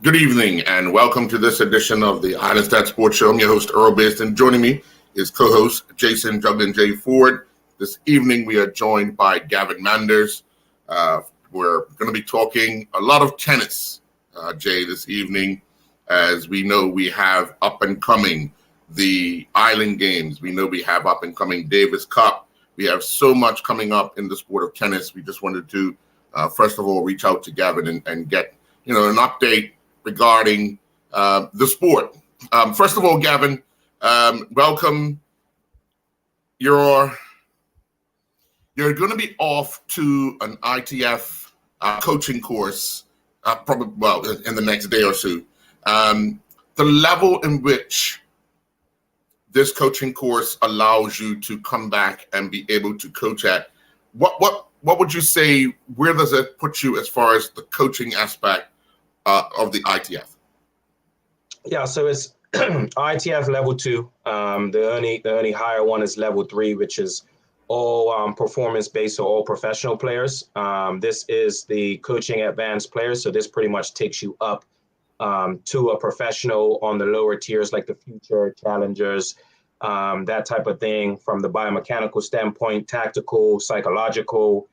Good evening and welcome to this edition of the Island Stat Sports Show. I'm your host, Earl Baston. Joining me is co-host Jason Juglin J. Ford. This evening we are joined by Gavin Manders. We're going to be talking a lot of tennis, Jay, this evening. As we know, we have up and coming the Island Games. We know we have up and coming Davis Cup. We have so much coming up in the sport of tennis. We just wanted to, first of all, reach out to Gavin and get, an update regarding the sport. First of all, Gavin, welcome. You're going to be off to an ITF coaching course, probably in the next day or so. The level in which this coaching course allows you to come back and be able to coach at, what would you say? Where does it put you as far as the coaching aspect of the ITF? Yeah, so it's ITF level 2. The only higher one is level 3, which is all performance based, so all professional players. This is the coaching advanced players, so this pretty much takes you up to a professional on the lower tiers, like the future challengers, that type of thing, from the biomechanical standpoint, tactical, psychological.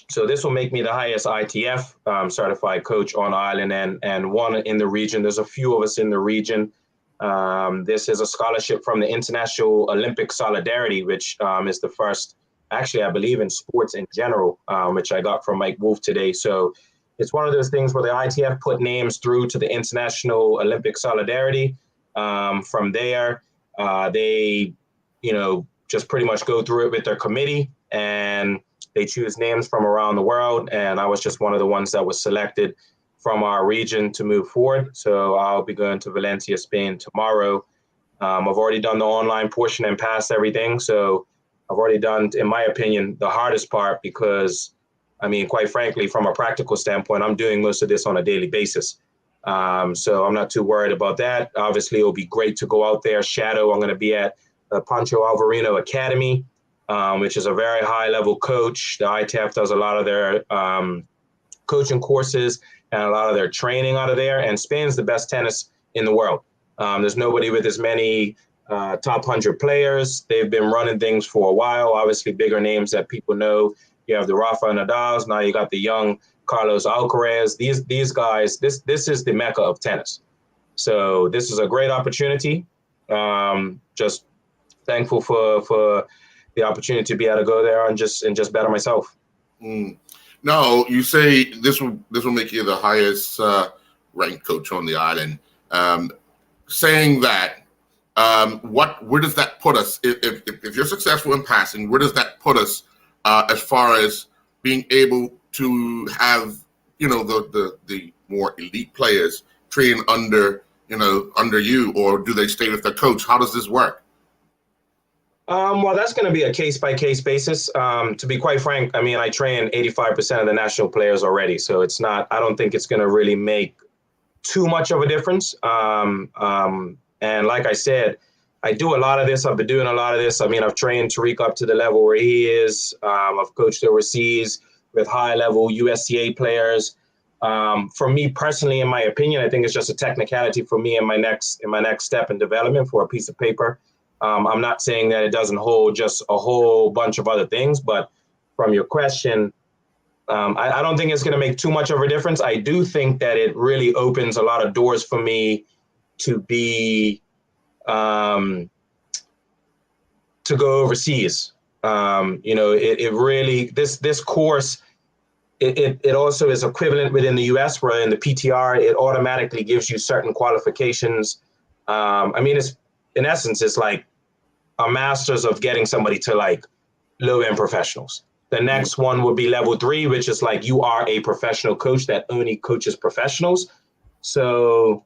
So this will make me the highest ITF certified coach on Island and one in the region. There's a few of us in the region. This is a scholarship from the International Olympic Solidarity, which is the first, actually, I believe, in sports in general, which I got from Mike Wolf today. So it's one of those things where the ITF put names through to the International Olympic Solidarity. From there, they, just pretty much go through it with their committee, and they choose names from around the world, and I was just one of the ones that was selected from our region to move forward. So I'll be going to Valencia, Spain tomorrow. I've already done the online portion and passed everything. So I've already done, in my opinion, the hardest part because, quite frankly, from a practical standpoint, I'm doing most of this on a daily basis. So I'm not too worried about that. Obviously, it'll be great to go out there, shadow. I'm going to be at the Pancho Alvarino Academy, which is a very high-level coach. The ITF does a lot of their coaching courses and a lot of their training out of there. And Spain's the best tennis in the world. There's nobody with as many top 100 players. They've been running things for a while. Obviously, bigger names that people know. You have the Rafa Nadals. Now you got the young Carlos Alcaraz. These guys. This is the mecca of tennis. So this is a great opportunity. Just thankful for the opportunity to be able to go there and just better myself. No, you say this will make you the highest ranked coach on the island. Saying that, where does that put us? If you're successful in passing, where does that put us as far as being able to have the more elite players train under you, or do they stay with their coach? How does this work? Well, that's going to be a case-by-case basis. To be quite frank, I train 85% of the national players already, so I don't think it's going to really make too much of a difference. And like I said, I do a lot of this. I've been doing a lot of this. I've trained Tariq up to the level where he is. I've coached overseas with high-level USTA players. For me personally, in my opinion, I think it's just a technicality for me in my next step in development for a piece of paper. I'm not saying that it doesn't hold just a whole bunch of other things, but from your question, I don't think it's going to make too much of a difference. I do think that it really opens a lot of doors for me to be, to go overseas. It really, this course, it also is equivalent within the US, where in the PTR, it automatically gives you certain qualifications. It's, in essence, it's like a master's of getting somebody to like low-end professionals. The next one would be level 3, which is like you are a professional coach that only coaches professionals. So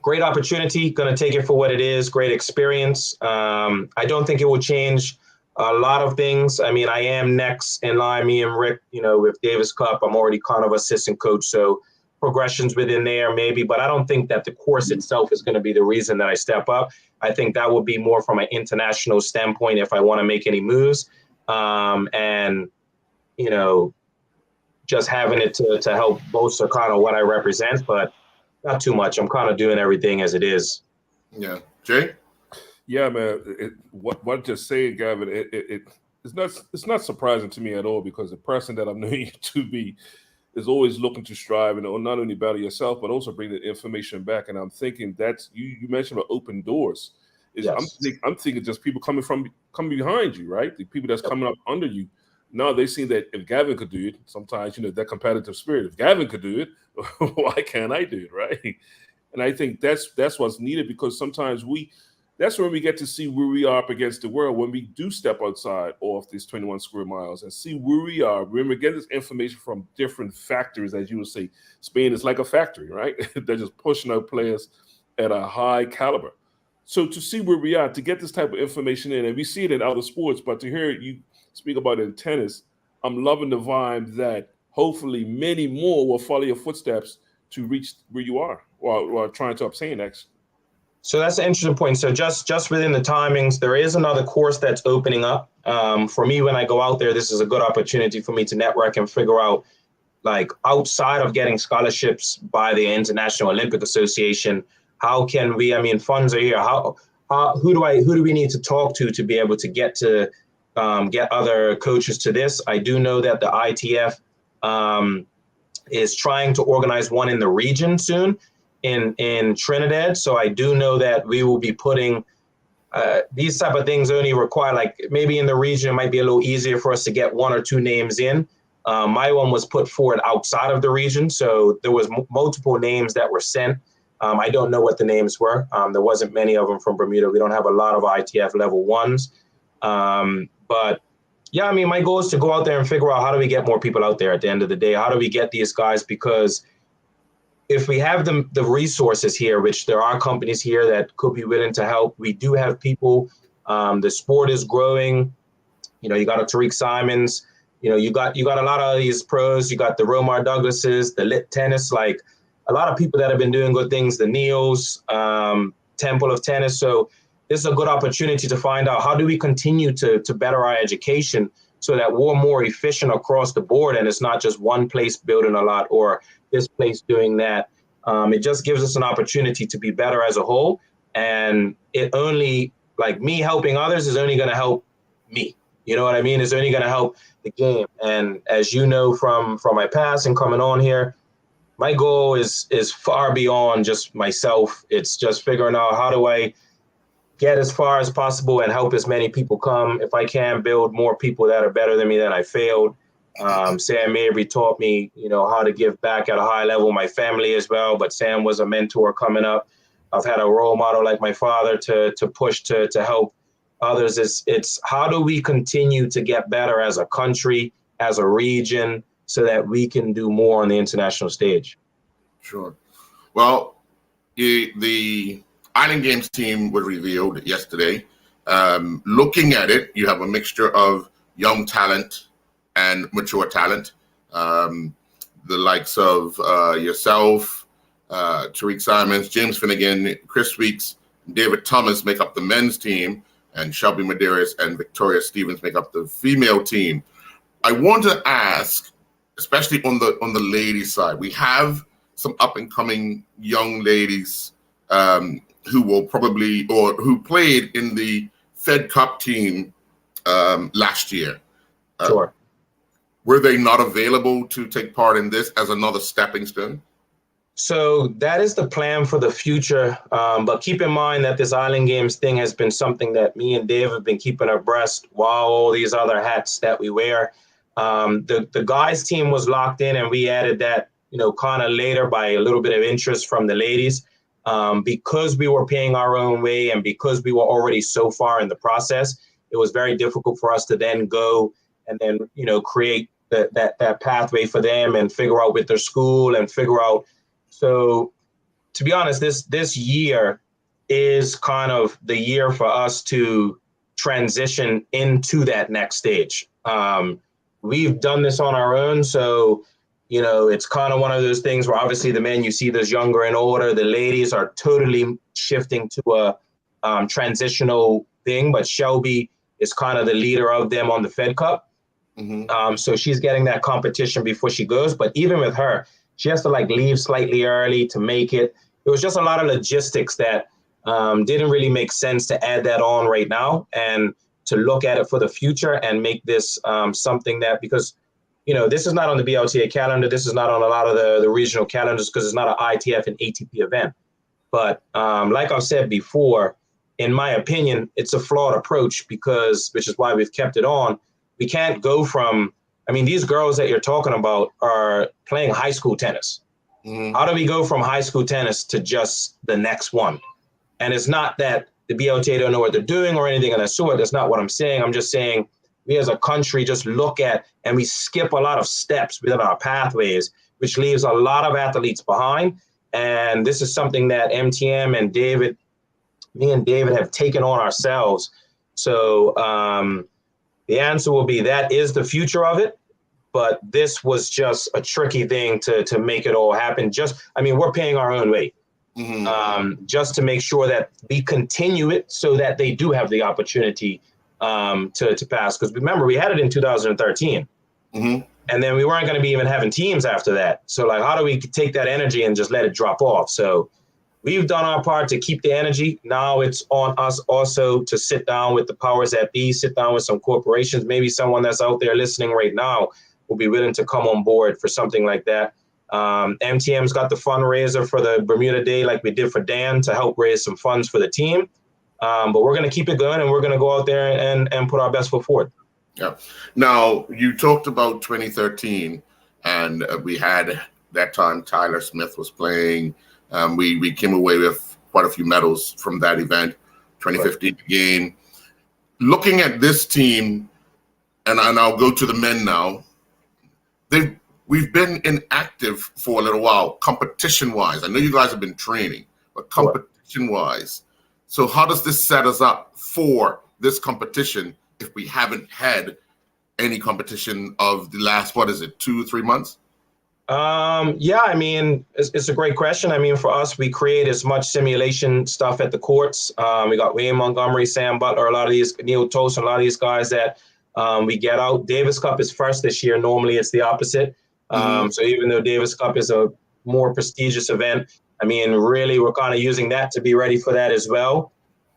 great opportunity, going to take it for what it is, great experience. I don't think it will change a lot of things. I am next in line, me and Rick, with Davis Cup. I'm already kind of assistant coach, so progressions within there maybe, but I don't think that the course itself is going to be the reason that I step up. I think that would be more from an international standpoint if I want to make any moves. And just having it to help bolster kind of what I represent, but not too much. I'm kind of doing everything as it is. Yeah. Jay? Yeah, man. What just saying, Gavin, it's not surprising to me at all, because the person that I'm knowing you to be is always looking to strive and not only better yourself, but also bring the information back. And I'm thinking that's you mentioned about open doors. Yes. I'm thinking just people coming behind you, right? The people that's coming up under you. Now they see that if Gavin could do it, sometimes, that competitive spirit. If Gavin could do it, why can't I do it, right? And I think that's what's needed, because sometimes that's when we get to see where we are up against the world, when we do step outside off these 21 square miles and see where we are. When we get this information from different factories, as you would say, Spain is like a factory, right? They're just pushing out players at a high caliber. So to see where we are, to get this type of information in, and we see it in other sports, but to hear you speak about it in tennis, I'm loving the vibe that hopefully many more will follow your footsteps to reach where you are while trying to obtain next. So that's an interesting point. So just within the timings, there is another course that's opening up. For me, when I go out there, this is a good opportunity for me to network and figure out, like, outside of getting scholarships by the International Olympic Association, how can we, funds are here. Who do we need to talk to be able to get other coaches to this? I do know that the ITF is trying to organize one in the region soon in Trinidad. So I do know that we will be putting these type of things only require, like, maybe in the region, it might be a little easier for us to get one or two names in. My one was put forward outside of the region. So there was multiple names that were sent. I don't know what the names were. There wasn't many of them from Bermuda. We don't have a lot of ITF level ones. But yeah, my goal is to go out there and figure out, how do we get more people out there at the end of the day? How do we get these guys? Because if we have the resources here, which there are companies here that could be willing to help, we do have people. The sport is growing. You got a Tariq Simons. You got a lot of these pros. You got the Romar Douglases, the Lit Tennis, like a lot of people that have been doing good things. The Neils, Temple of Tennis. So this is a good opportunity to find out, how do we continue to better our education so that we're more efficient across the board, and it's not just one place building a lot or this place doing that. It just gives us an opportunity to be better as a whole. And it only, like, me helping others is only going to help me. You know what I mean? It's only going to help the game. And as you know from my past and coming on here, my goal is far beyond just myself. It's just figuring out, how do I get as far as possible and help as many people come. If I can build more people that are better than me, then I failed. Sam Mabry taught me, how to give back at a high level, my family as well. But Sam was a mentor coming up. I've had a role model like my father to push to help others. It's how do we continue to get better as a country, as a region, so that we can do more on the international stage. Sure. Well, the Island Games team was revealed yesterday. Looking at it, you have a mixture of young talent and mature talent. The likes of yourself, Tariq Simons, James Finnegan, Chris Weeks, David Thomas make up the men's team, and Shelby Medeiros and Victoria Stevens make up the female team. I want to ask, especially on the ladies' side, we have some up and coming young ladies who will probably, or who played in the Fed Cup team last year. Sure. Were they not available to take part in this as another stepping stone? So that is the plan for the future. But keep in mind that this Island Games thing has been something that me and Dave have been keeping abreast while all these other hats that we wear. The guys team was locked in, and we added that, kind of later by a little bit of interest from the ladies. Because we were paying our own way and because we were already so far in the process, it was very difficult for us to then go and then, create that pathway for them and figure out with their school and figure out. So to be honest, this year is kind of the year for us to transition into that next stage. We've done this on our own. So, it's kind of one of those things where obviously the men, you see those younger and older, the ladies are totally shifting to a transitional thing, but Shelby is kind of the leader of them on the Fed Cup. So she's getting that competition before she goes. But even with her, she has to like leave slightly early to make it. It was just a lot of logistics that didn't really make sense to add that on right now and to look at it for the future and make this something that, because, this is not on the BLTA calendar. This is not on a lot of the regional calendars because it's not an ITF and ATP event. But like I've said before, in my opinion, it's a flawed approach which is why we've kept it on. We can't go from, these girls that you're talking about are playing high school tennis. How do we go from high school tennis to just the next one? And it's not that the BLTA don't know what they're doing or anything of that sort. That's not what I'm saying. I'm just saying we as a country just look at and we skip a lot of steps within our pathways, which leaves a lot of athletes behind. And this is something that MTM and me and David have taken on ourselves. So the answer will be that is the future of it. But this was just a tricky thing to make it all happen. We're paying our own way just to make sure that we continue it so that they do have the opportunity to pass. Because remember, we had it in 2013. And then we weren't going to be even having teams after that. So, how do we take that energy and just let it drop off? So we've done our part to keep the energy. Now it's on us also to sit down with the powers that be, sit down with some corporations. Maybe someone that's out there listening right now will be willing to come on board for something like that. MTM's got the fundraiser for the Bermuda Day like we did for Dan to help raise some funds for the team. But we're going to keep it going and we're going to go out there and put our best foot forward. Yeah. Now, you talked about 2013, and we had that time Tyler Smith was playing. We came away with quite a few medals from that event, 2015 again. Looking at this team, and I'll go to the men now, we've been inactive for a little while, competition-wise. I know you guys have been training, but competition-wise. So how does this set us up for this competition if we haven't had any competition of the last, 2-3 months? It's a great question. For us, we create as much simulation stuff at the courts. We got Wayne Montgomery, Sam Butler, a lot of these, Neil Toast, a lot of these guys that we get out. Davis Cup is first this year. Normally it's the opposite. So even though Davis Cup is a more prestigious event, really we're kind of using that to be ready for that as well.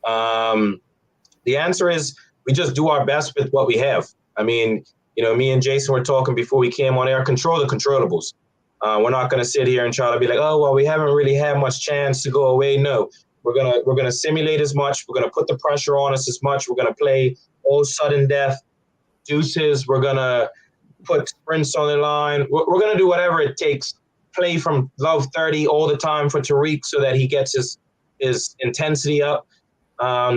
The answer is we just do our best with what we have. Me and Jason were talking before we came on air, control the controllables. We're not going to sit here and try to be like, oh, well, we haven't really had much chance to go away. No, we're gonna simulate as much. We're going to put the pressure on us as much. We're going to play all sudden death, deuces. We're going to put sprints on the line. We're going to do whatever it takes. Play from love 30 all the time for Tariq so that he gets his intensity up.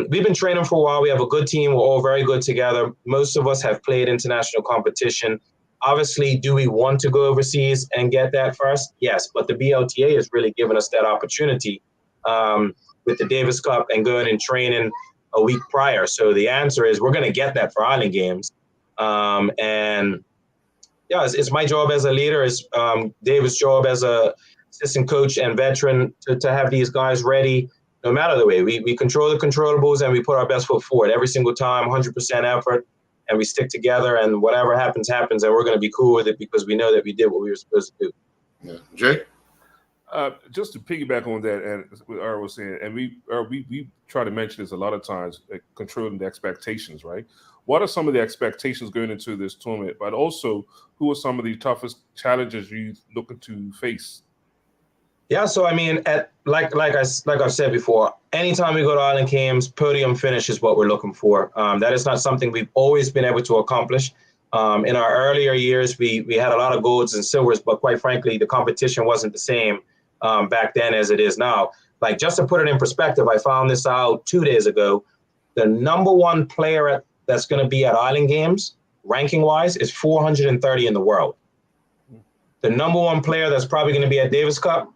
We've been training for a while. We have a good team. We're all very good together. Most of us have played international competition. Obviously, do we want to go overseas and get that first? Yes, but the BLTA has really given us that opportunity with the Davis Cup and going and training a week prior. So the answer is we're going to get that for Island Games. It's my job as a leader. It's David's job as a assistant coach and veteran to have these guys ready. No matter the way, we control the controllables and we put our best foot forward every single time, 100% effort, and we stick together, and whatever happens, happens, and we're going to be cool with it because we know that we did what we were supposed to do. Yeah. Jay? Just to piggyback on that, and what Earl was saying, and we try to mention this a lot of times, controlling the expectations, right? What are some of the expectations going into this tournament? But also, who are some of the toughest challenges you looking to face? Yeah, so like I've said before, anytime we go to Island Games, podium finish is what we're looking for. That is not something we've always been able to accomplish. In our earlier years, we had a lot of golds and silvers, but quite frankly, the competition wasn't the same back then as it is now. Like, just to put it in perspective, I found this out 2 days ago. The number one player that's going to be at Island Games, ranking-wise, is 430 in the world. The number one player that's probably going to be at Davis Cup,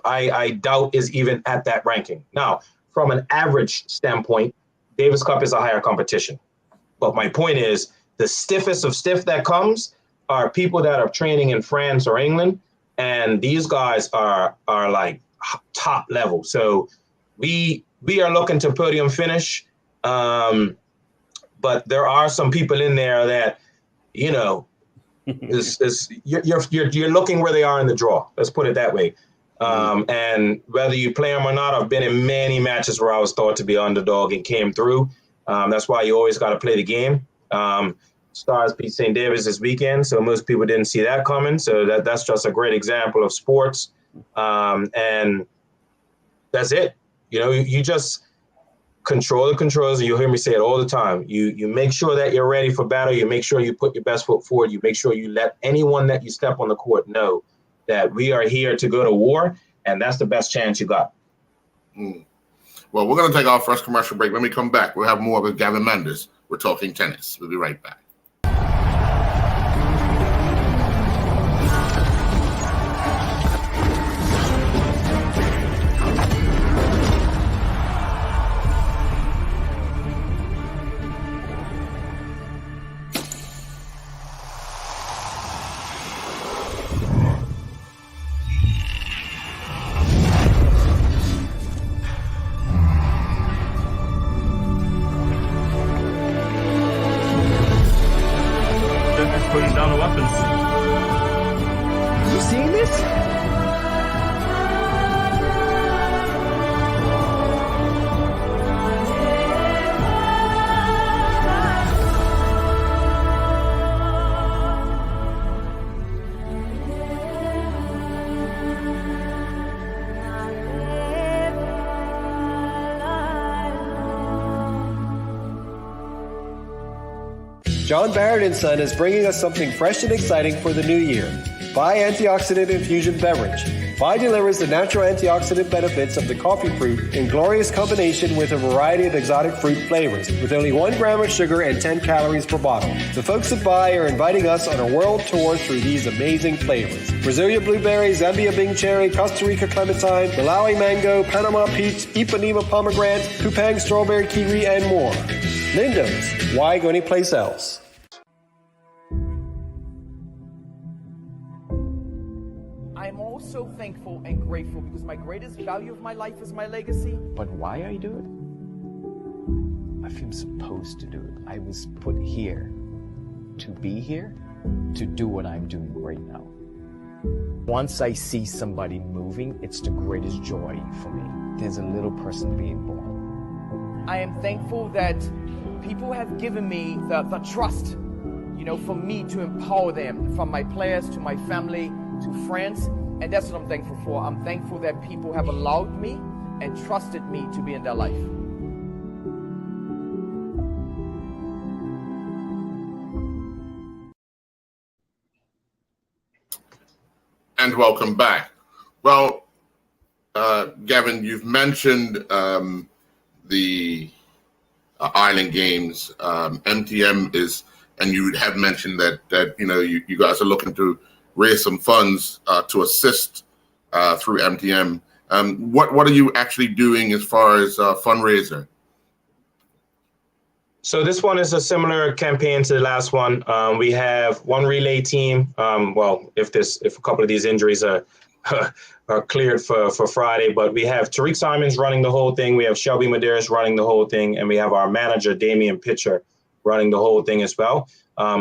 I doubt is even at that ranking. Now, from an average standpoint, Davis Cup is a higher competition. But my point is, the stiffest of stiff that comes are people that are training in France or England, and these guys are like top level. So we are looking to podium finish, but there are some people in there that, you know, you're looking where they are in the draw. Let's put it that way. And whether you play them or not, I've been in many matches where I was thought to be underdog and came through. That's why you always got to play the game. Stars beat St. David's this weekend, so most people didn't see that coming. So that's just a great example of sports. And that's it. You know, you just control the controls, and you'll hear me say it all the time. You make sure that you're ready for battle. You make sure you put your best foot forward. You make sure you let anyone that you step on the court know that we are here to go to war, and that's the best chance you got. Well, we're going to take our first commercial break. When we come back, we'll have more with Gavin Manders. We're talking tennis. We'll be right back. Putting down the weapons. You seeing this? John Barrett & Son is bringing us something fresh and exciting for the new year. Bai Antioxidant Infusion Beverage. Bai delivers the natural antioxidant benefits of the coffee fruit in glorious combination with a variety of exotic fruit flavors, with only 1 gram of sugar and 10 calories per bottle. The folks at Bai are inviting us on a world tour through these amazing flavors. Brasilia blueberry, Zambia Bing cherry, Costa Rica clementine, Malawi mango, Panama peach, Ipanema pomegranate, Kupang strawberry kiwi, and more. Lindo's, why go anyplace else? I'm also thankful and grateful because my greatest value of my life is my legacy. But why I do it? I feel supposed to do it. I was put here to be here, to do what I'm doing right now. Once I see somebody moving, it's the greatest joy for me. There's a little person being born. I am thankful that people have given me the trust, for me to empower them, from my players to my family to friends. And that's what I'm thankful for. I'm thankful that people have allowed me and trusted me to be in their life. And welcome back. Well, Gavin, you've mentioned the Island Games. MTM is, and you have mentioned that you guys are looking to raise some funds to assist through MTM. What are you actually doing as far as fundraiser? So this one is a similar campaign to the last one. We have one relay team. If a couple of these injuries are cleared for Friday, but we have Tariq Simons running the whole thing. We have Shelby Medeiros running the whole thing, and we have our manager Damian Pitcher running the whole thing as well.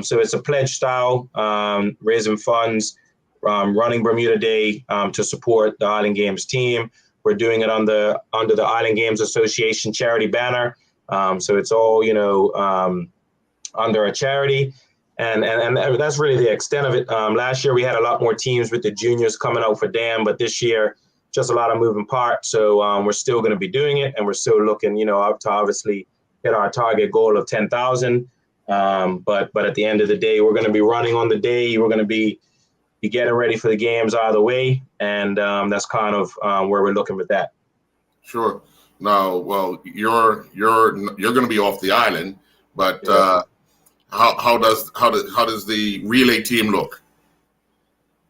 So it's a pledge style, raising funds, running Bermuda Day to support the Island Games team. We're doing it under the Island Games Association charity banner. So it's all, under a charity. And that's really the extent of it. Last year, we had a lot more teams with the juniors coming out for DAM, but this year, just a lot of moving parts. So we're still going to be doing it, and we're still looking, up to obviously hit our target goal of 10,000. But at the end of the day, we're going to be running on the day. We're going to be getting ready for the games either way. And that's kind of where we're looking with that. Sure. No, well, you're going to be off the island, but how does the relay team look?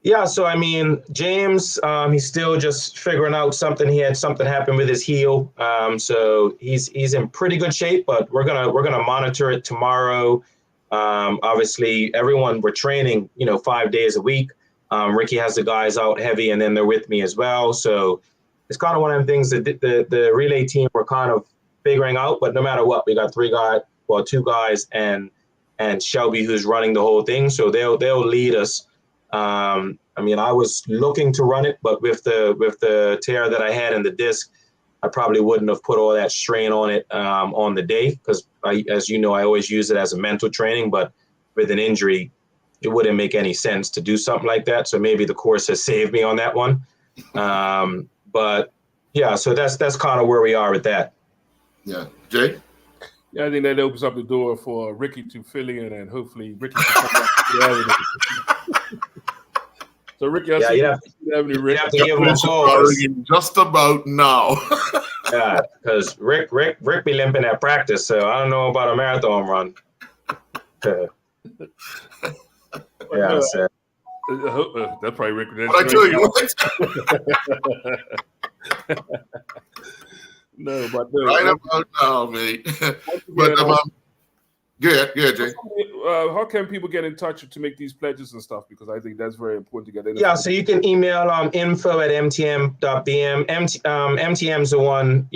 Yeah, so I mean, James, he's still just figuring out something. He had something happen with his heel, so he's in pretty good shape. But we're gonna monitor it tomorrow. Obviously, we're training, 5 days a week. Ricky has the guys out heavy, and then they're with me as well. So it's kind of one of the things that the relay team were kind of figuring out. But no matter what, we got two guys, and and Shelby, who's running the whole thing. So they'll lead us. I mean, I was looking to run it, but with the tear that I had in the disc, I probably wouldn't have put all that strain on it on the day, because as you know, I always use it as a mental training, but with an injury, it wouldn't make any sense to do something like that. So maybe the course has saved me on that one. But yeah, so that's kind of where we are with that. Yeah. Jay? Yeah, I think that opens up the door for Ricky to fill in, and hopefully Ricky can come back to reality. So Ricky, I see you'd have to give him a call. Just about now. Yeah, because Rick be limping at practice, so I don't know about a marathon run. Yeah, so. That's probably Rick. What I tell you, no, but right about now, mate. But yeah, Jay. How can people get in touch to make these pledges and stuff? Because I think that's very important to get in. Yeah, so you can email info@mtm.bm. MTM's the one,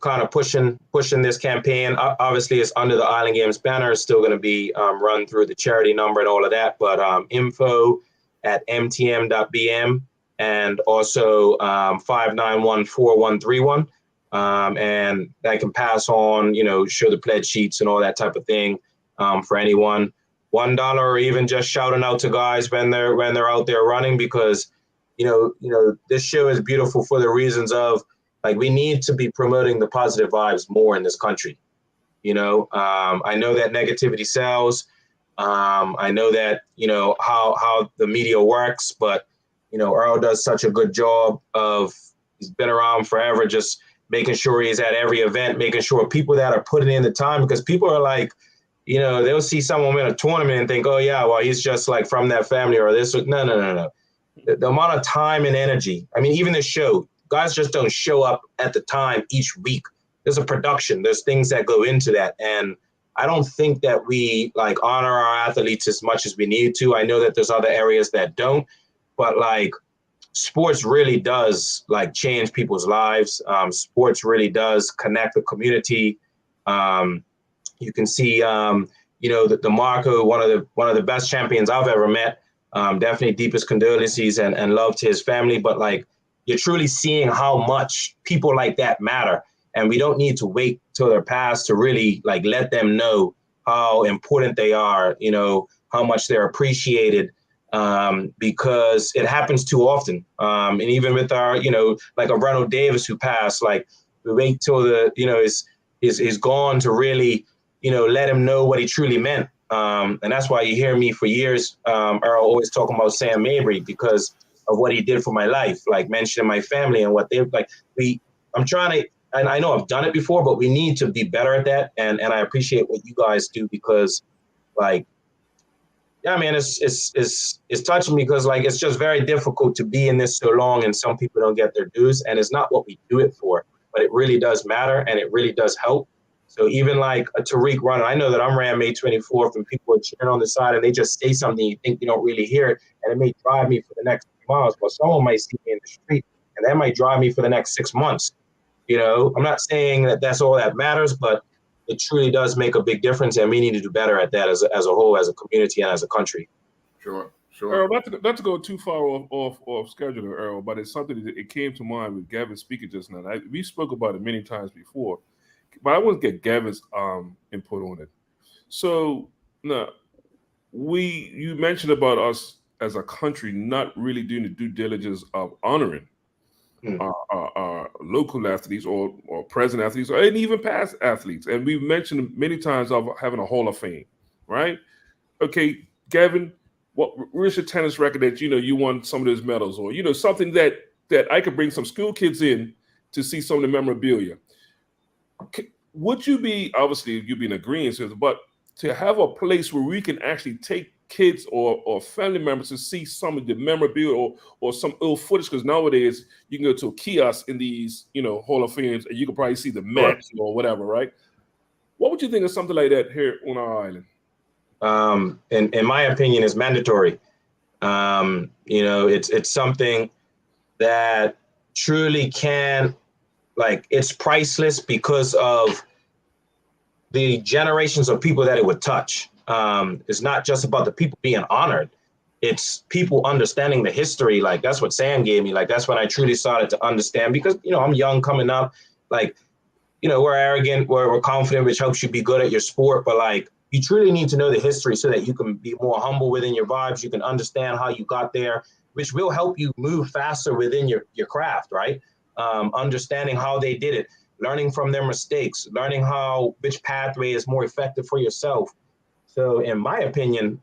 kind of pushing this campaign. Obviously, it's under the Island Games banner. It's still going to be run through the charity number and all of that. But info@mtm.bm, and also 5914131. And I can pass on, show the pledge sheets and all that type of thing for anyone. $1, or even just shouting out to guys when they're out there running, because this show is beautiful for the reasons of, like, we need to be promoting the positive vibes more in this country. I know that negativity sells. I know that how the media works, but Earl does such a good job of, he's been around forever, just making sure he's at every event, making sure people that are putting in the time, because people are like, they'll see someone win a tournament and think, oh yeah, well, he's just like from that family or this. No. The amount of time and energy. I mean, even the show, guys just don't show up at the time each week. There's a production. There's things that go into that. And I don't think that we honor our athletes as much as we need to. I know that there's other areas that don't, but sports really does change people's lives. Sports really does connect the community. You can see, the Marco, one of the best champions I've ever met. Definitely deepest condolences and love to his family. But you're truly seeing how much people like that matter, and we don't need to wait till they're passed to really let them know how important they are. How much they're appreciated. Because it happens too often. And even with our, a Ronald Davis who passed, we wait till is gone to really, let him know what he truly meant. And that's why you hear me for years, Earl, always talking about Sam Mabry, because of what he did for my life, mentioning my family and what I'm trying to, and I know I've done it before, but we need to be better at that. And I appreciate what you guys do, because yeah, man, it's touching me, because it's just very difficult to be in this so long, and some people don't get their dues, and it's not what we do it for, but it really does matter, and it really does help. So even a Tariq runner, I know that I'm ran May 24th, and people are cheering on the side, and they just say something, you think you don't really hear it, and it may drive me for the next 3 miles, but someone might see me in the street, and that might drive me for the next 6 months. I'm not saying that that's all that matters, but it truly does make a big difference, and we need to do better at that as a whole, as a community, and as a country. Sure. Earl, not to go too far off schedule, Earl, but it's something that it came to mind with Gavin speaking just now. We spoke about it many times before, but I want to get Gavin's input on it. So now, you mentioned about us as a country not really doing the due diligence of honoring our local athletes or present athletes, and even past athletes. And we've mentioned many times of having a Hall of Fame, right? Okay, Gavin, where's your tennis record that you won some of those medals, or something that I could bring some school kids in to see some of the memorabilia? Would you be, obviously you'd be in agreement with it, but to have a place where we can actually take kids or family members to see some of the memorabilia or some old footage, because nowadays you can go to a kiosk in these Hall of Fames and you can probably see the match or whatever, right? What would you think of something like that here on our island? In my opinion, is mandatory. It's something that truly can, it's priceless because of the generations of people that it would touch. It's not just about the people being honored. It's people understanding the history. Like, that's what Sam gave me. Like, that's when I truly started to understand, because, I'm young coming up. Like, we're arrogant, we're confident, which helps you be good at your sport. But like, you truly need to know the history so that you can be more humble within your vibes. You can understand how you got there, which will help you move faster within your craft, right? Understanding how they did it, learning from their mistakes, learning which pathway is more effective for yourself. So in my opinion,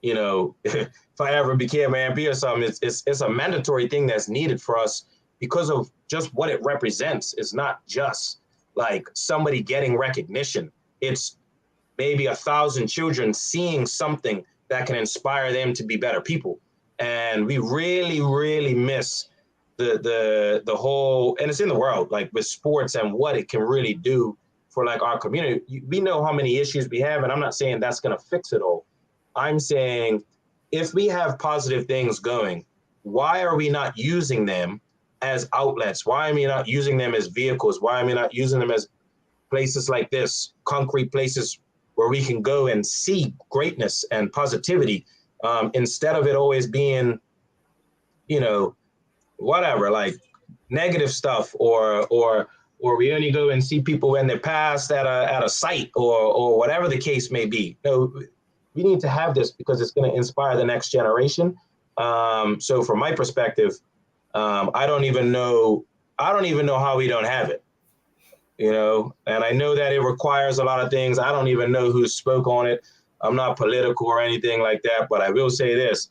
if I ever became an MP or something, it's a mandatory thing that's needed for us because of just what it represents. It's not just like somebody getting recognition. It's maybe 1,000 children seeing something that can inspire them to be better people. And we really, really miss the whole, and it's in the world, like with sports and what it can really do for like our community. We know how many issues we have, and I'm not saying that's going to fix it all. I'm saying if we have positive things going, why are we not using them as outlets? Why are we not using them as vehicles? Why are we not using them as places like this, concrete places where we can go and see greatness and positivity, instead of it always being, whatever, like negative stuff, or we only go and see people when they're passed at a site, or whatever the case may be. We need to have this because it's going to inspire the next generation. So from my perspective, I don't even know how we don't have it, and I know that it requires a lot of things. I don't even know who spoke on it. I'm not political or anything like that, but I will say this.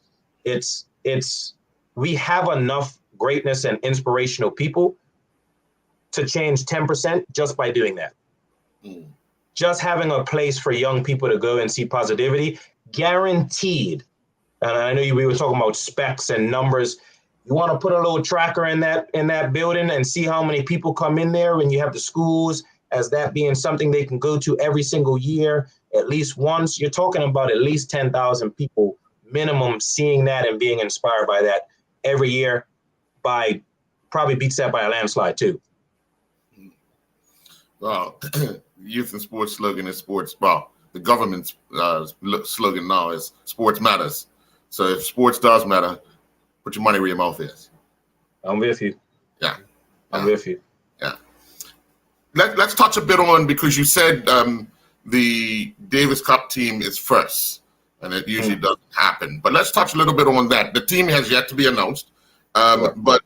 We have enough greatness and inspirational people to change 10% just by doing that. Just having a place for young people to go and see positivity, guaranteed. And I know we were talking about specs and numbers. You want to put a little tracker in that building and see how many people come in there when you have the schools, as that being something they can go to every single year, at least once. You're talking about at least 10,000 people minimum seeing that and being inspired by that every year. By probably beats that by a landslide too. Well, youth and sports slogan is sports. Well, the government's slogan now is sports matters. So if sports does matter, put your money where your mouth is. I'm with you. Yeah. I'm with you. Yeah. Let's touch a bit on, because you said the Davis Cup team is first, and it usually doesn't happen. But let's touch a little bit on that. The team has yet to be announced, but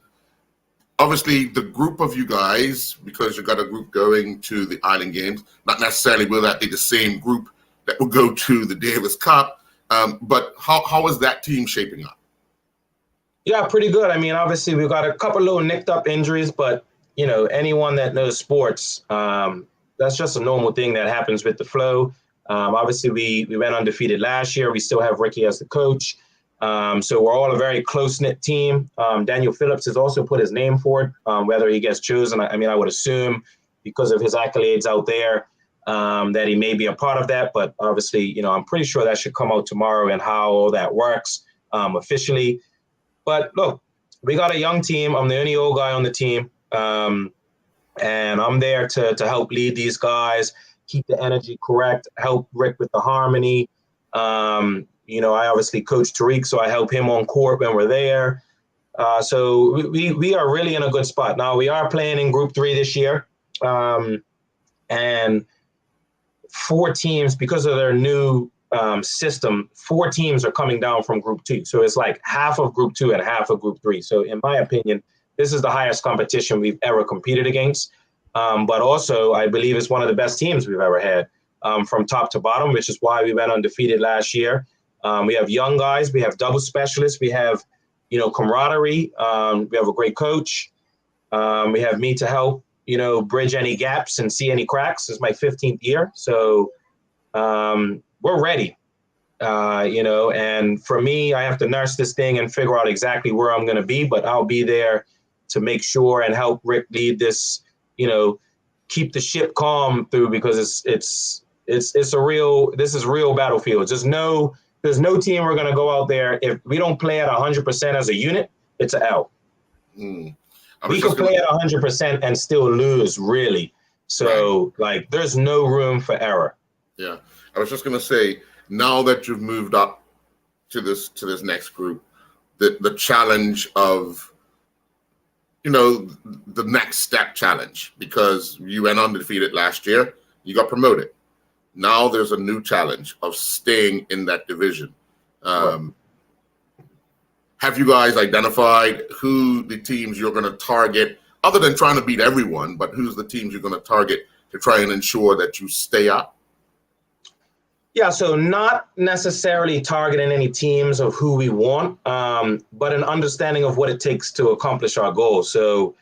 obviously the group of you guys, because you got a group going to the Island Games, not necessarily will that be the same group that will go to the Davis Cup, but how is that team shaping up? Yeah, pretty good. I mean, obviously we've got a couple little nicked up injuries, but anyone that knows sports, that's just a normal thing that happens with the flow. Obviously we went undefeated last year. We still have Ricky as the coach. So we're all a very close-knit team. Daniel Phillips has also put his name forward, whether he gets chosen. I would assume because of his accolades out there, that he may be a part of that. But obviously, I'm pretty sure that should come out tomorrow and how all that works officially. But look, we got a young team. I'm the only old guy on the team. And I'm there to help lead these guys, keep the energy correct, help Rick with the harmony. I obviously coach Tariq, so I help him on court when we're there. So we are really in a good spot. Now, we are playing in Group 3 this year. And 4 teams, because of their new system, 4 teams are coming down from Group 2. So it's like half of Group 2 and half of Group 3. So in my opinion, this is the highest competition we've ever competed against. But also, I believe it's one of the best teams we've ever had from top to bottom, which is why we went undefeated last year. We have young guys. We have double specialists. We have, camaraderie. We have a great coach. We have me to help, bridge any gaps and see any cracks. This is my 15th year. So we're ready, and for me, I have to nurse this thing and figure out exactly where I'm going to be, but I'll be there to make sure and help Rick lead this, keep the ship calm through, because this is real battlefield. There's no team we're going to go out there. If we don't play at 100% as a unit, it's an L. We can play at 100% and still lose, really. So, there's no room for error. Yeah, I was just going to say, now that you've moved up to this next group, the challenge of, the next step challenge, because you went undefeated last year, you got promoted. Now there's a new challenge of staying in that division. Have you guys identified who the teams you're going to target, other than trying to beat everyone, but who's the teams you're going to target to try and ensure that you stay up? Yeah, so not necessarily targeting any teams of who we want, but an understanding of what it takes to accomplish our goals. So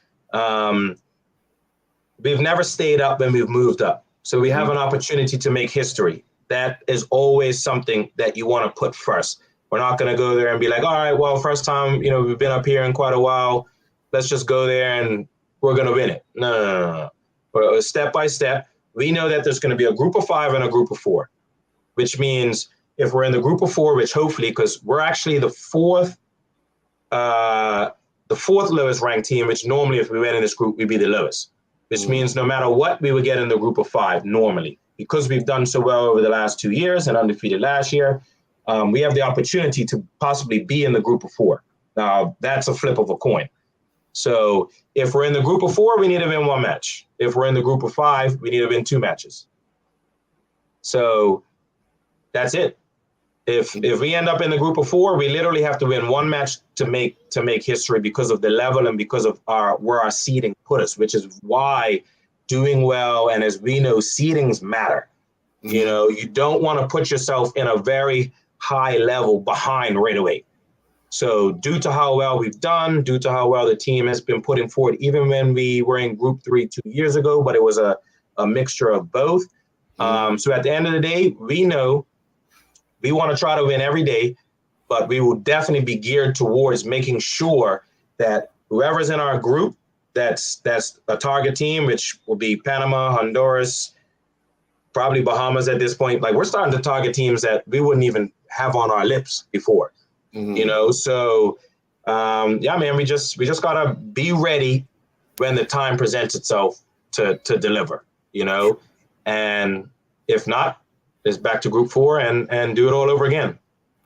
we've never stayed up when we've moved up. So we have an opportunity to make history. That is always something that you want to put first. We're not going to go there and be like, all right, well, first time, we've been up here in quite a while. Let's just go there and we're going to win it. No. But step by step, we know that there's going to be a group of 5 and a group of 4. Which means if we're in the group of 4, which hopefully, because we're actually the fourth lowest ranked team, which normally if we went in this group, we'd be the lowest, which means no matter what, we would get in the group of 5 normally. Because we've done so well over the last 2 years and undefeated last year, we have the opportunity to possibly be in the group of 4. Now, that's a flip of a coin. So if we're in the group of 4, we need to win 1 match. If we're in the group of 5, we need to win 2 matches. So that's it. If we end up in the group of 4, we literally have to win 1 match to make history because of the level and because of where our seeding put us, which is why doing well, and as we know, seedings matter. You don't want to put yourself in a very high level behind right away. So due to how well we've done, due to how well the team has been putting forward, even when we were in group 3 2 years ago, but it was a mixture of both. So at the end of the day, we know we want to try to win every day, but we will definitely be geared towards making sure that whoever's in our group, that's a target team, which will be Panama, Honduras, probably Bahamas at this point. Like, we're starting to target teams that we wouldn't even have on our lips before, So, man, we just gotta be ready when the time presents itself to deliver, and if not, it's back to group 4 and do it all over again.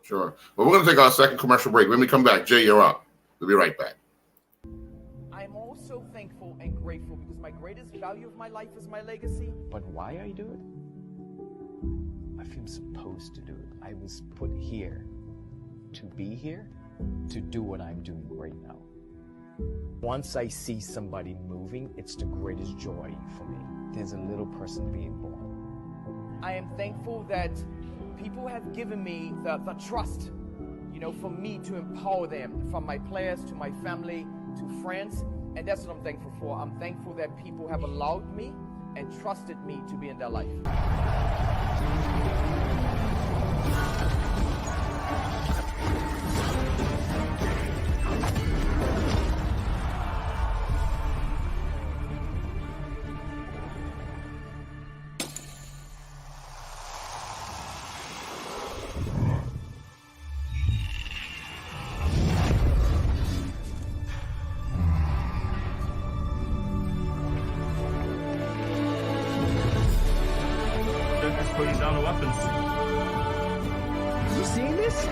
Sure. Well, we're going to take our second commercial break. When we come back, Jay, you're up. We'll be right back. I'm also thankful and grateful because my greatest value of my life is my legacy. But why I do it? I feel supposed to do it. I was put here to be here, to do what I'm doing right now. Once I see somebody moving, it's the greatest joy for me. There's a little person being born. I am thankful that people have given me the trust, for me to empower them, from my players to my family to friends. And that's what I'm thankful for. I'm thankful that people have allowed me and trusted me to be in their life. Putting down the weapons. You seeing this?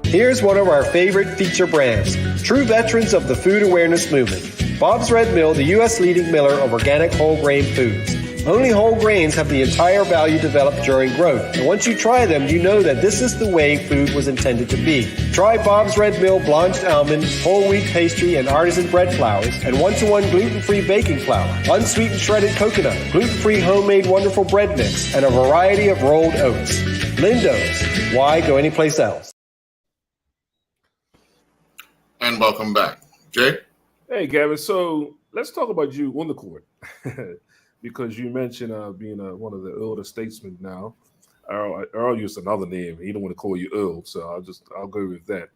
Here's one of our favorite feature brands, true veterans of the food awareness movement. Bob's Red Mill, the U.S. leading miller of organic whole grain foods. Only whole grains have the entire value developed during growth. And once you try them, you know that this is the way food was intended to be. Try Bob's Red Mill blanched almond, whole wheat pastry, and artisan bread flours, and 1-to-1 gluten-free baking flour, unsweetened shredded coconut, gluten-free homemade wonderful bread mix, and a variety of rolled oats. Lindo's. Why go anyplace else? And welcome back. Jay? Hey, Gavin. So let's talk about you on the court. Because you mentioned being one of the elder statesmen now. Earl used another name. He don't want to call you Earl, so I'll go with that.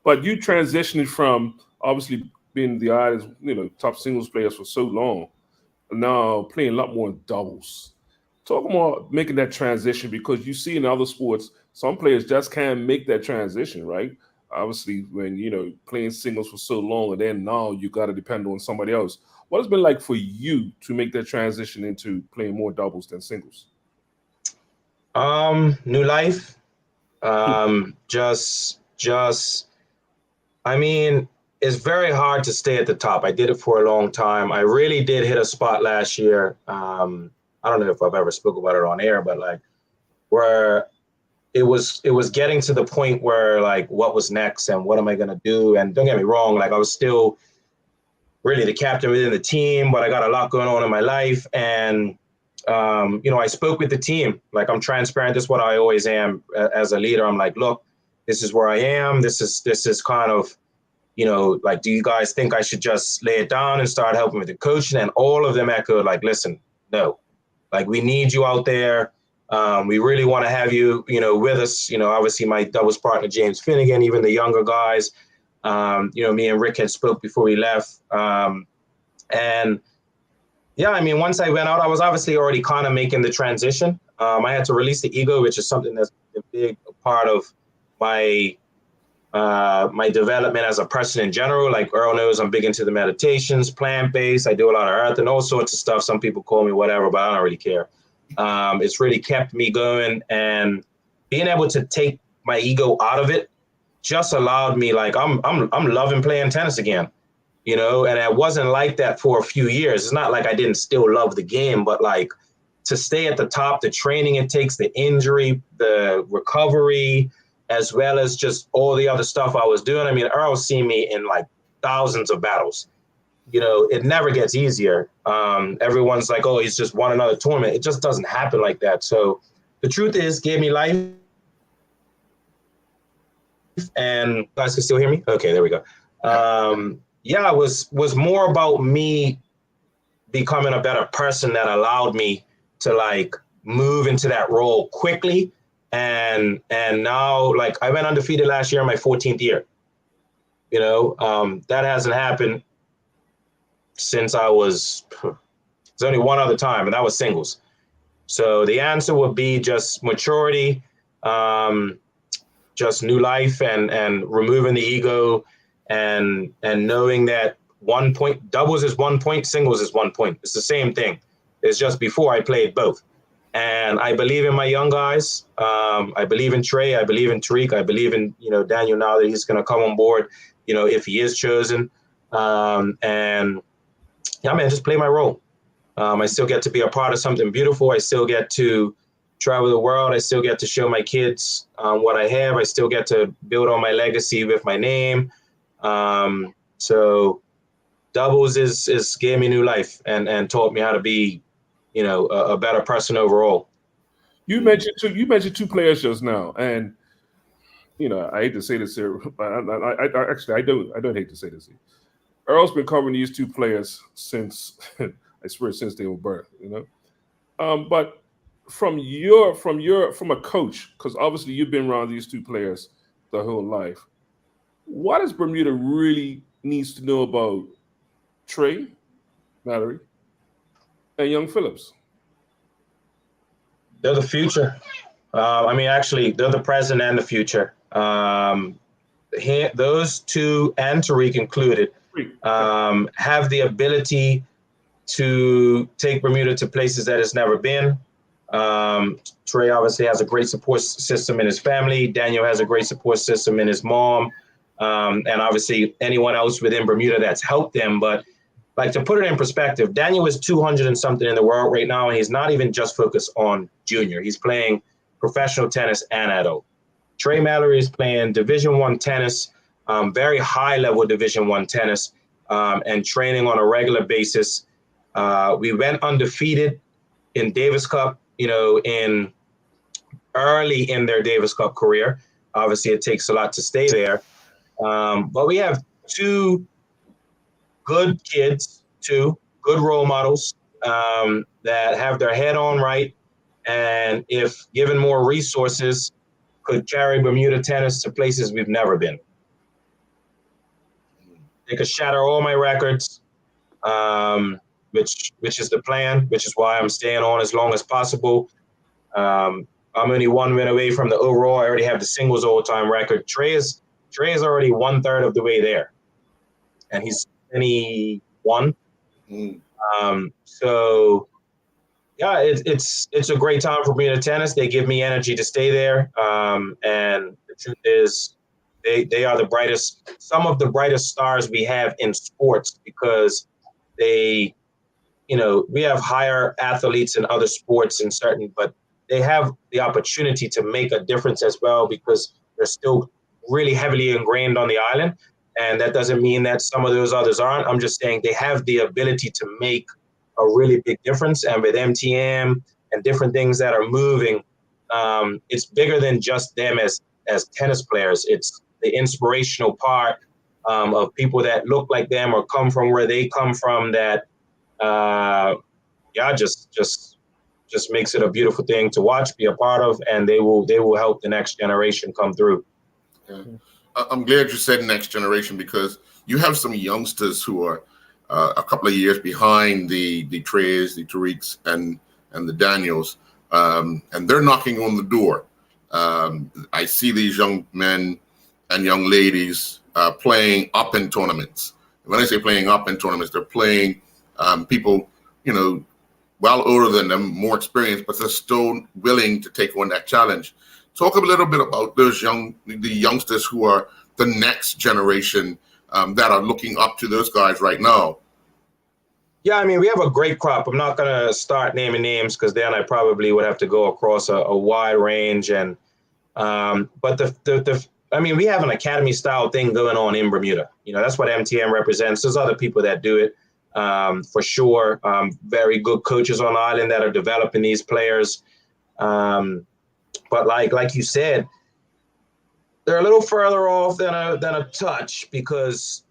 But you transitioned from obviously been the Island's, top singles players for so long, now playing a lot more in doubles. Talk about making that transition, because you see in other sports, some players just can't make that transition, right? Obviously, when playing singles for so long, and then now you got to depend on somebody else. What has it been like for you to make that transition into playing more doubles than singles? New life. I mean, it's very hard to stay at the top. I did it for a long time. I really did hit a spot last year. I don't know if I've ever spoke about it on air, but like where it was getting to the point where like, what was next and what am I going to do? And don't get me wrong, like I was still really the captain within the team, but I got a lot going on in my life. And, I spoke with the team. Like, I'm transparent. This is what I always am as a leader. I'm like, look, this is where I am. This is kind of, like, do you guys think I should just lay it down and start helping with the coaching? And all of them echoed like, listen, no, like we need you out there. We really want to have you, with us. Obviously my doubles partner, James Finnegan, even the younger guys, me and Rick had spoke before we left. And yeah, I mean, once I went out, I was obviously already kind of making the transition. I had to release the ego, which is something that's a big part of my my development as a person in general. Like Earl knows, I'm big into the meditations, plant-based. I do a lot of earth and all sorts of stuff. Some people call me whatever, but I don't really care. It's really kept me going, and being able to take my ego out of it just allowed me, like, I'm loving playing tennis again, and it wasn't like that for a few years. It's not like I didn't still love the game, but like to stay at the top, the training it takes, the injury, the recovery, as well as just all the other stuff I was doing. I mean, Earl's seen me in like thousands of battles. It never gets easier. Everyone's like, oh, he's just won another tournament. It just doesn't happen like that. So the truth is, gave me life. And you guys can still hear me? Okay, there we go. It was more about me becoming a better person that allowed me to like move into that role quickly. And now, like, I went undefeated last year in my 14th year. That hasn't happened since it's only one other time, and that was singles. So the answer would be just maturity, just new life, and removing the ego, and knowing that 1 point, doubles is 1 point, singles is 1 point. It's the same thing. It's just before I played both. And I believe in my young guys. I believe in Trey. I believe in Tariq. I believe in, Daniel, now that he's going to come on board, if he is chosen. And yeah, man, just play my role. I still get to be a part of something beautiful. I still get to travel the world. I still get to show my kids what I have. I still get to build on my legacy with my name. So doubles is gave me new life and taught me how to be, a better person overall. You mentioned two players just now, and I hate to say this here, but I don't hate to say this here. Earl's been covering these two players since I swear since they were birth, But from a coach, because obviously you've been around these two players the whole life, what does Bermuda really needs to know about Trey, Mallory, and young Phillips? They're the future. Actually, they're the present and the future. Those two, and Tariq included, have the ability to take Bermuda to places that it's never been. Trey obviously has a great support system in his family. Daniel has a great support system in his mom. And obviously anyone else within Bermuda that's helped them. But like, to put it in perspective, Daniel is 200 and something in the world right now, and he's not even just focused on junior. He's playing professional tennis and adult. Trey Mallory is playing Division I tennis, very high level Division I tennis, and training on a regular basis. We went undefeated in Davis Cup, in early in their Davis Cup career. Obviously, it takes a lot to stay there. But we have two good kids, two good role models that have their head on right. And if given more resources, could carry Bermuda tennis to places we've never been. shatter all my records, which is the plan, which is why I'm staying on as long as possible. I'm only one win away from the overall. I already have the singles all-time record. Trey is already 1/3 of the way there, and he's 21. So yeah, it's a great time for me in tennis. They give me energy to stay there, and the truth is, they are some of the brightest stars we have in sports, because they, we have higher athletes in other sports and but they have the opportunity to make a difference as well, because they're still really heavily ingrained on the island. And that doesn't mean that some of those others aren't. I'm just saying they have the ability to make a really big difference. And with MTM and different things that are moving, it's bigger than just them as tennis players. It's the inspirational part of people that look like them or come from where they come from that, just makes it a beautiful thing to watch, be a part of, and they will help the next generation come through. Yeah. I'm glad you said next generation, because you have some youngsters who are a couple of years behind the Treys, the Tariqs, and the Daniels, and they're knocking on the door. I see these young men and young ladies playing up in tournaments. When I say playing up in tournaments, they're playing people, well older than them, more experienced, but they're still willing to take on that challenge. Talk a little bit about the youngsters who are the next generation that are looking up to those guys right now. Yeah, I mean, we have a great crop. I'm not going to start naming names, because then I probably would have to go across a wide range. And but we have an academy style thing going on in Bermuda. That's what MTM represents. There's other people that do it. For sure, very good coaches on the island that are developing these players. But like you said, they're a little further off than a touch, because,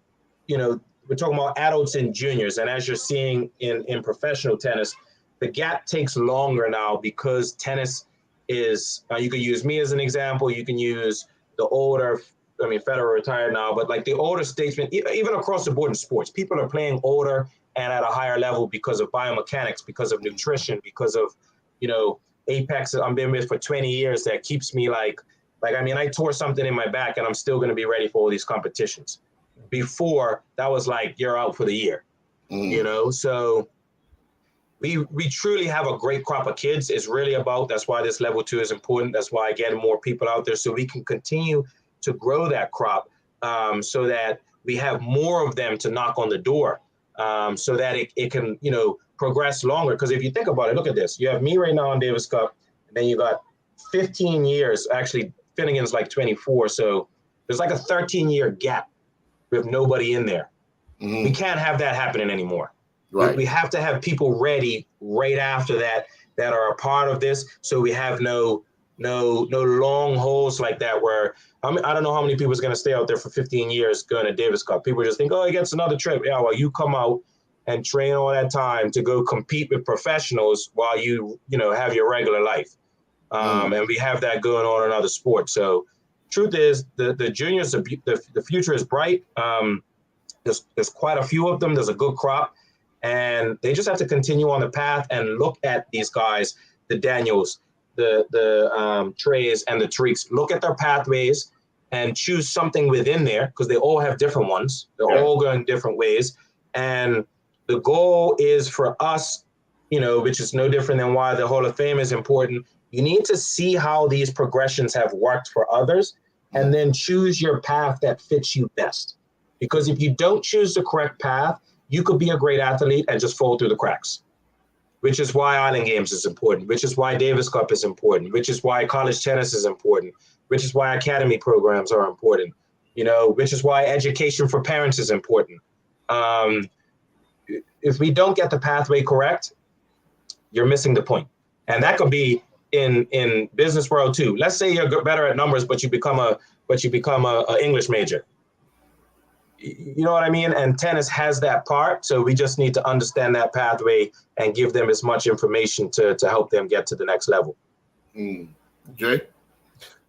we're talking about adults and juniors. And as you're seeing in professional tennis, the gap takes longer now, because tennis is, you can use me as an example. You can use the older, Federer retired now, but like the older statesmen, even across the board in sports, people are playing older and at a higher level because of biomechanics, because of nutrition, because of, Apex I've been with for 20 years that keeps me I tore something in my back and I'm still going to be ready for all these competitions. Before, that was like, you're out for the year, So we truly have a great crop of kids. It's really that's why this level 2 is important. That's why getting more people out there, so we can continue to grow that crop, so that we have more of them to knock on the door, so that it can, progress longer. Because if you think about it, look at this. You have me right now on Davis Cup, and then you got 15 years. Actually, Finnegan's like 24. So there's like a 13-year gap with nobody in there. We can't have that happening anymore. Right. We have to have people ready right after that are a part of this. So we have no long holes like that where, I don't know how many people is going to stay out there for 15 years going to Davis Cup. People just think, oh, he gets another trip. Yeah, well, you come out and train all that time to go compete with professionals while you have your regular life. And we have that going on in other sports. So truth is, the juniors, the future is bright. There's quite a few of them. There's a good crop. And they just have to continue on the path and look at these guys, the Daniels, the Treys, and the Tariqs. Look at their pathways and choose something within there, because they all have different ones. They're all going different ways. And the goal is for us, which is no different than why the Hall of Fame is important. You need to see how these progressions have worked for others, and then choose your path that fits you best. Because if you don't choose the correct path, you could be a great athlete and just fall through the cracks, which is why Island Games is important, which is why Davis Cup is important, which is why college tennis is important, which is why academy programs are important, which is why education for parents is important. If we don't get the pathway correct, you're missing the point. And that could be in business world too. Let's say you're better at numbers, but you become a English major. You know what I mean? And tennis has that part. So we just need to understand that pathway and give them as much information to help them get to the next level. Jay?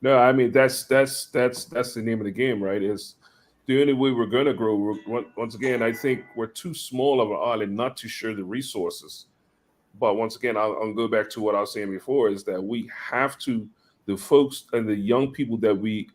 No, I mean, that's the name of the game, right? Is the only way we're going to grow, once again, I think we're too small of an island not to share the resources. But once again, I'll go back to what I was saying before, is that we have to, the folks and the young people that we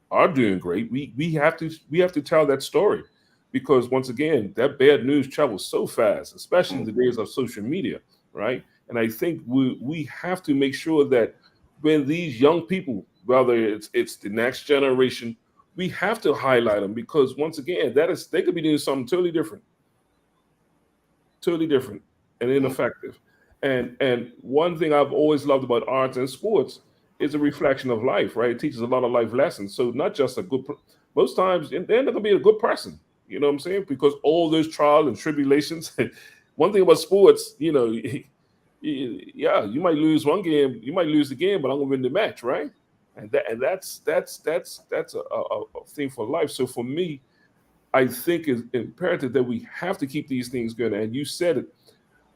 are doing great, we have to tell that story, because once again, that bad news travels so fast, especially in the days of social media, right? And I think we have to make sure that when these young people, whether it's the next generation, we have to highlight them, because once again, they could be doing something totally different and ineffective. And one thing I've always loved about arts and sports is a reflection of life, right? It teaches a lot of life lessons. So not just most times they're not going to be a good person, you know what I'm saying? Because all those trials and tribulations. One thing about sports, you know, yeah, you might lose one game, you might lose the game, but I'm going to win the match, right? And that's a thing for life. So for me, I think it's imperative that we have to keep these things going. And you said it.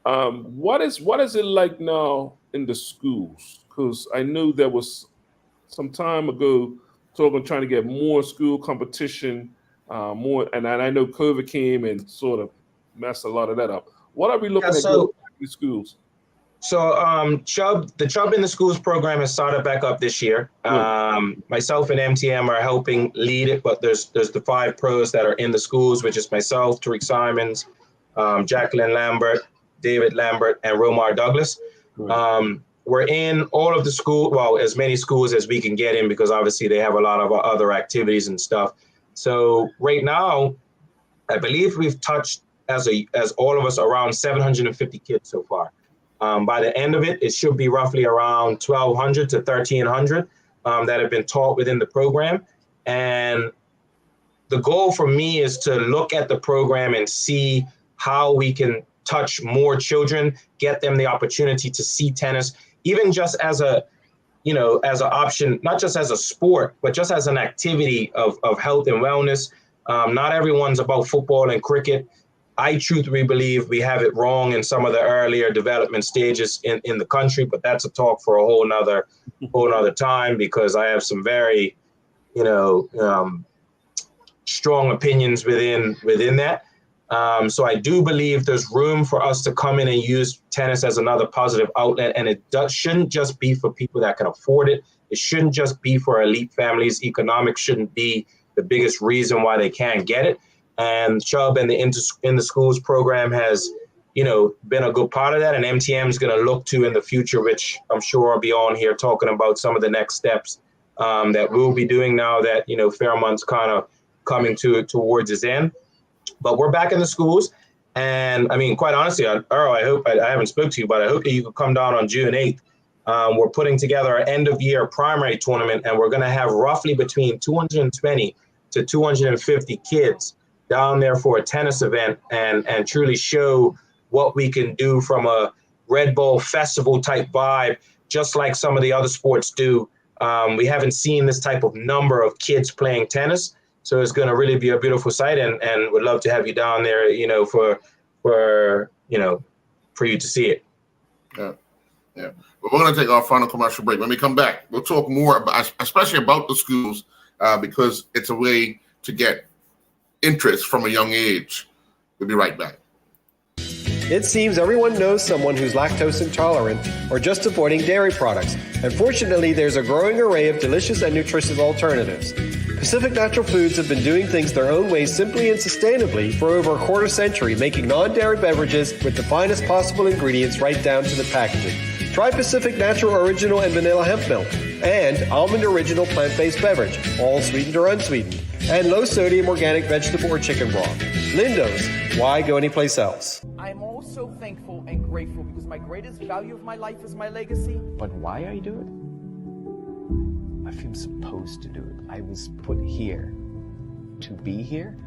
What is it like now in the schools? Because I know there was some time ago trying to get more school competition, more, and I know COVID came and sort of messed a lot of that up. What are we looking at in the schools? So the Chubb in the Schools program has started back up this year. Myself and MTM are helping lead it, but there's the 5 pros that are in the schools, which is myself, Tariq Simons, Jacqueline Lambert, David Lambert, and Romar Douglas. We're in all of the school, well, as many schools as we can get in, because obviously they have a lot of other activities and stuff. So right now, I believe we've touched as all of us around 750 kids so far. By the end of it, it should be roughly around 1,200 to 1,300 that have been taught within the program. And the goal for me is to look at the program and see how we can touch more children, get them the opportunity to see tennis, even just as an option, not just as a sport, but just as an activity of health and wellness. Not everyone's about football and cricket. I truthfully believe we have it wrong in some of the earlier development stages in the country, but that's a talk for a whole nother time, because I have some very, strong opinions within that. So I do believe there's room for us to come in and use tennis as another positive outlet. And it shouldn't just be for people that can afford it. It shouldn't just be for elite families. Economics shouldn't be the biggest reason why they can't get it. And Chubb and the in the Schools program has, been a good part of that. And MTM is going to look to in the future, which I'm sure I'll be on here talking about some of the next steps that we'll be doing now that, Fairmont's kind of coming towards its end. But we're back in the schools. And I mean, quite honestly, Earl, I hope I haven't spoke to you, but I hope that you could come down on June 8th. We're putting together an end of year primary tournament, and we're going to have roughly between 220 to 250 kids down there for a tennis event and truly show what we can do from a Red Bull festival type vibe, just like some of the other sports do. We haven't seen this type of number of kids playing tennis. So it's going to really be a beautiful sight, and would love to have you down there, for you to see it. Yeah. But we're going to take our final commercial break. When we come back, we'll talk more about, especially about the schools, because it's a way to get interest from a young age. We'll be right back. It seems everyone knows someone who's lactose intolerant or just avoiding dairy products. And fortunately, there's a growing array of delicious and nutritious alternatives. Pacific Natural Foods have been doing things their own way simply and sustainably for over a quarter century, making non-dairy beverages with the finest possible ingredients right down to the packaging. Try Pacific Natural Original and Vanilla Hemp Milk and Almond Original Plant-Based Beverage, all sweetened or unsweetened, and low-sodium organic vegetable or chicken broth. Lindo's, why go anyplace else? I'm also thankful and grateful because my greatest value of my life is my legacy. But why I do it? I feel supposed to do it. I was put here to be here,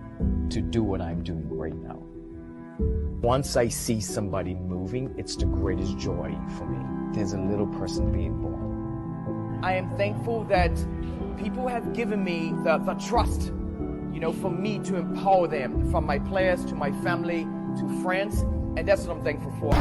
to do what I'm doing right now. Once I see somebody moving, it's the greatest joy for me. There's a little person being born. I am thankful that people have given me the trust, for me to empower them, from my players to my family to friends, and that's what I'm thankful for.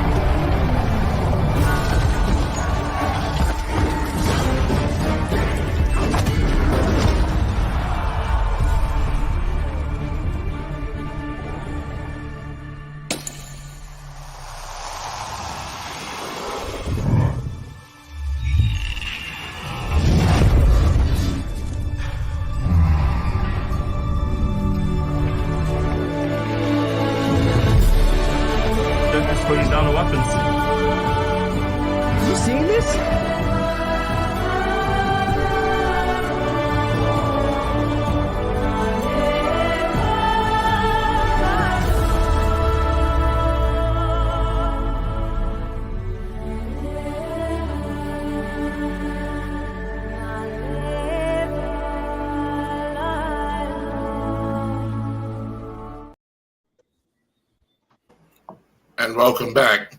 and welcome back.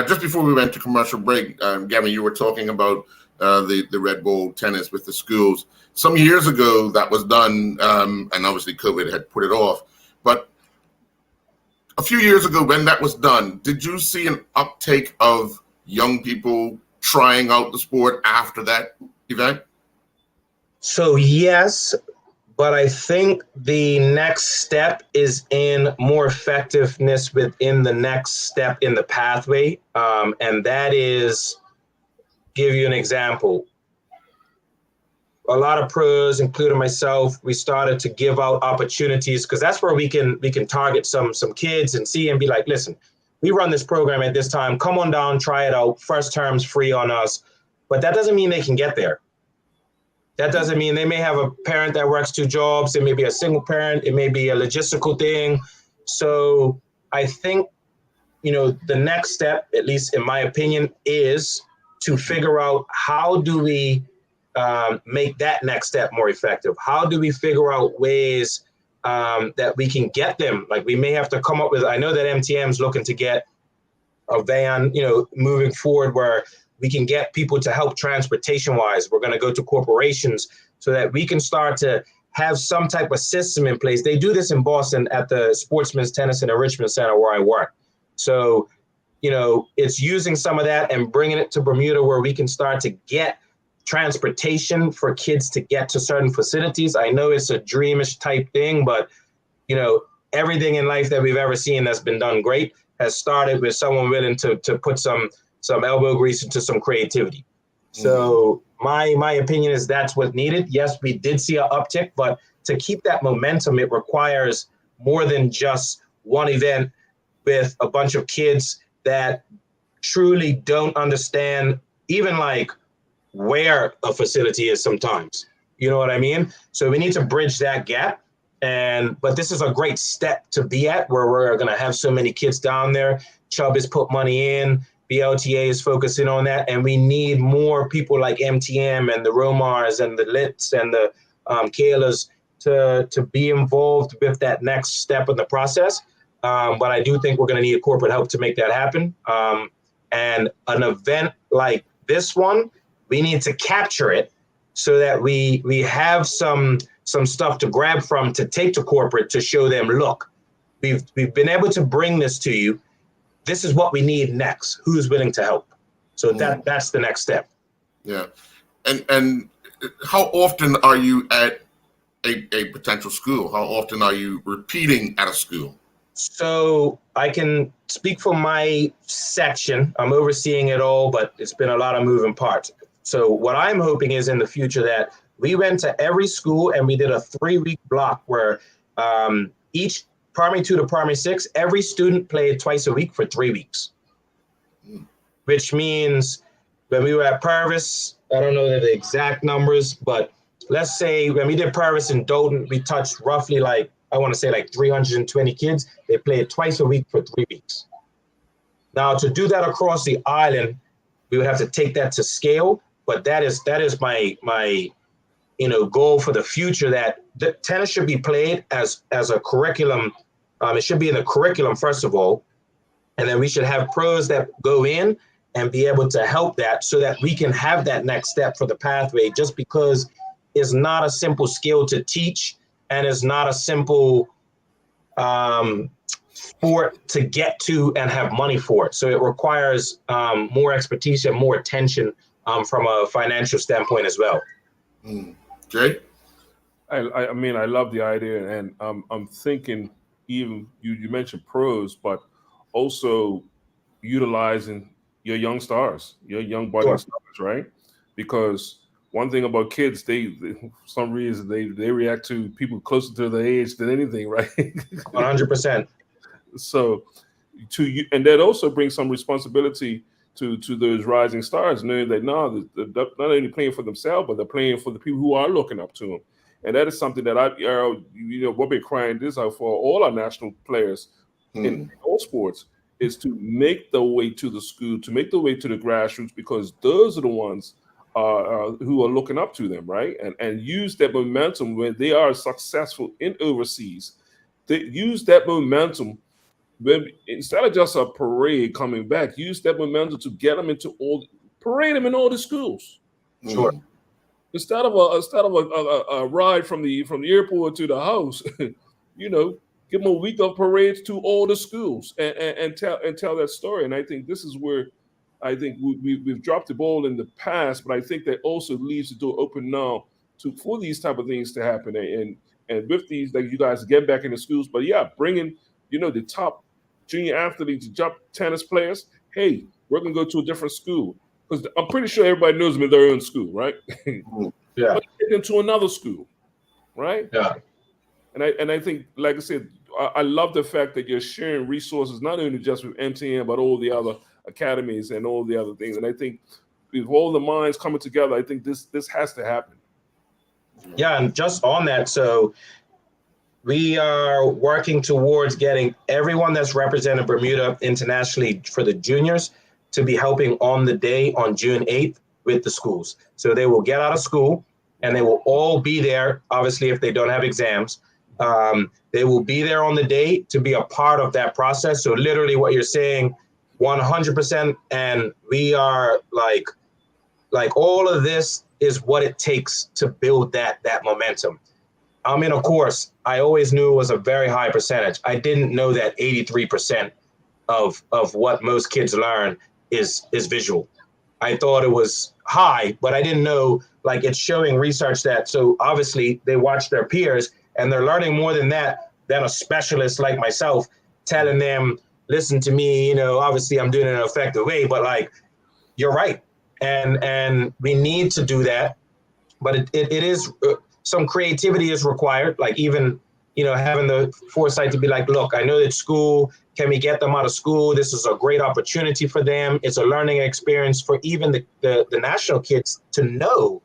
Just before we went to commercial break, Gavin, you were talking about the Red Bull tennis with the schools. Some years ago that was done, and obviously COVID had put it off. But a few years ago when that was done, did you see an uptake of young people trying out the sport after that event? So yes, but I think the next step is in more effectiveness within the next step in the pathway. And that is, give you an example. A lot of pros, including myself, we started to give out opportunities because that's where we can target some kids and see and be like, listen, we run this program at this time. Come on down, try it out. First term's free on us. But that doesn't mean they can get there. That doesn't mean they may have a parent that works 2 jobs. It may be a single parent. It may be a logistical thing. So I think, the next step, at least in my opinion, is to figure out how do we make that next step more effective? How do we figure out ways that we can get them? Like we may have to come up with, I know that MTM is looking to get a van, moving forward where we can get people to help transportation wise. We're going to go to corporations so that we can start to have some type of system in place. They do this in Boston at the Sportsman's Tennis and Enrichment Center where I work. So, it's using some of that and bringing it to Bermuda where we can start to get transportation for kids to get to certain facilities. I know it's a dreamish type thing, but everything in life that we've ever seen that's been done great has started with someone willing to put some elbow grease into some creativity. So my opinion is that's what's needed. Yes, we did see an uptick, but to keep that momentum, it requires more than just one event with a bunch of kids that truly don't understand even like where a facility is sometimes. You know what I mean? So we need to bridge that gap. But this is a great step to be at where we're going to have so many kids down there. Chubb has put money in. BLTA is focusing on that. And we need more people like MTM and the Romars and the Litz and the Kaylas to be involved with that next step in the process. But I do think we're going to need corporate help to make that happen. And an event like this one, we need to capture it so that we have some stuff to grab from to take to corporate to show them, look, we've been able to bring this to you. This is what we need next. Who's willing to help? So that's the next step. Yeah. And how often are you at a potential school? How often are you repeating at a school? So I can speak for my section. I'm overseeing it all, but it's been a lot of moving parts. So what I'm hoping is in the future that we went to every school and we did a 3-week block where each primary 2 to primary 6, every student played twice a week for 3 weeks, which means when we were at Purvis, I don't know the exact numbers, but let's say when we did Purvis and Dolton, we touched roughly like 320 kids. They played twice a week for 3 weeks. Now to do that across the island, we would have to take that to scale. But that is my goal for the future, that the tennis should be played as a curriculum. It should be in the curriculum, first of all. And then we should have pros that go in and be able to help that so that we can have that next step for the pathway, just because it's not a simple skill to teach and it's not a simple sport to get to and have money for it. So it requires more expertise and more attention from a financial standpoint as well. Jay? I mean, I love the idea, and I'm thinking even you mentioned pros, but also utilizing your young stars, your young budding stars, right? Because one thing about kids, they for some reason they react to people closer to their age than anything, right? 100%. So to you, and that also brings some responsibility to those rising stars, knowing that they're not only playing for themselves, but they're playing for the people who are looking up to them. And that is something that we've been crying this out for all our national players in all sports, is to make the way to the school, to make the way to the grassroots, because those are the ones who are looking up to them, right? And use that momentum when they are successful in overseas. They use that momentum But instead of just a parade coming back, use that momentum to get them into parade them in all the schools. Sure. Instead of a ride from the airport to the house, you know, give them a week of parades to all the schools and tell that story. And I think this is where I think we've dropped the ball in the past, but I think that also leaves the door open now for these type of things to happen. And with these, like you guys get back in the schools, but yeah, bringing, you know, the top junior athletes, top tennis players. Hey, we're gonna go to a different school because I'm pretty sure everybody knows them in their own school, right? Yeah. But take them to another school, right? Yeah. And I think, like I said, I love the fact that you're sharing resources not only just with MTM but all the other academies and all the other things. And I think with all the minds coming together, I think this has to happen. Yeah, and just on that, so we are working towards getting everyone that's represented Bermuda internationally for the juniors to be helping on the day on June 8th with the schools. So they will get out of school and they will all be there, obviously, if they don't have exams. They will be there on the day to be a part of that process. So literally what you're saying, 100%. And we are like all of this is what it takes to build that momentum. I mean, of course, I always knew it was a very high percentage. I didn't know that 83% of what most kids learn is visual. I thought it was high, but I didn't know, like, it's showing research that, so obviously they watch their peers and they're learning more than that, than a specialist like myself telling them, listen to me, you know, obviously I'm doing it in an effective way, but like, you're right. And we need to do that, but it is, some creativity is required, like even, you know, having the foresight to be like, look, I know that school, can we get them out of school? This is a great opportunity for them. It's a learning experience for even the national kids to know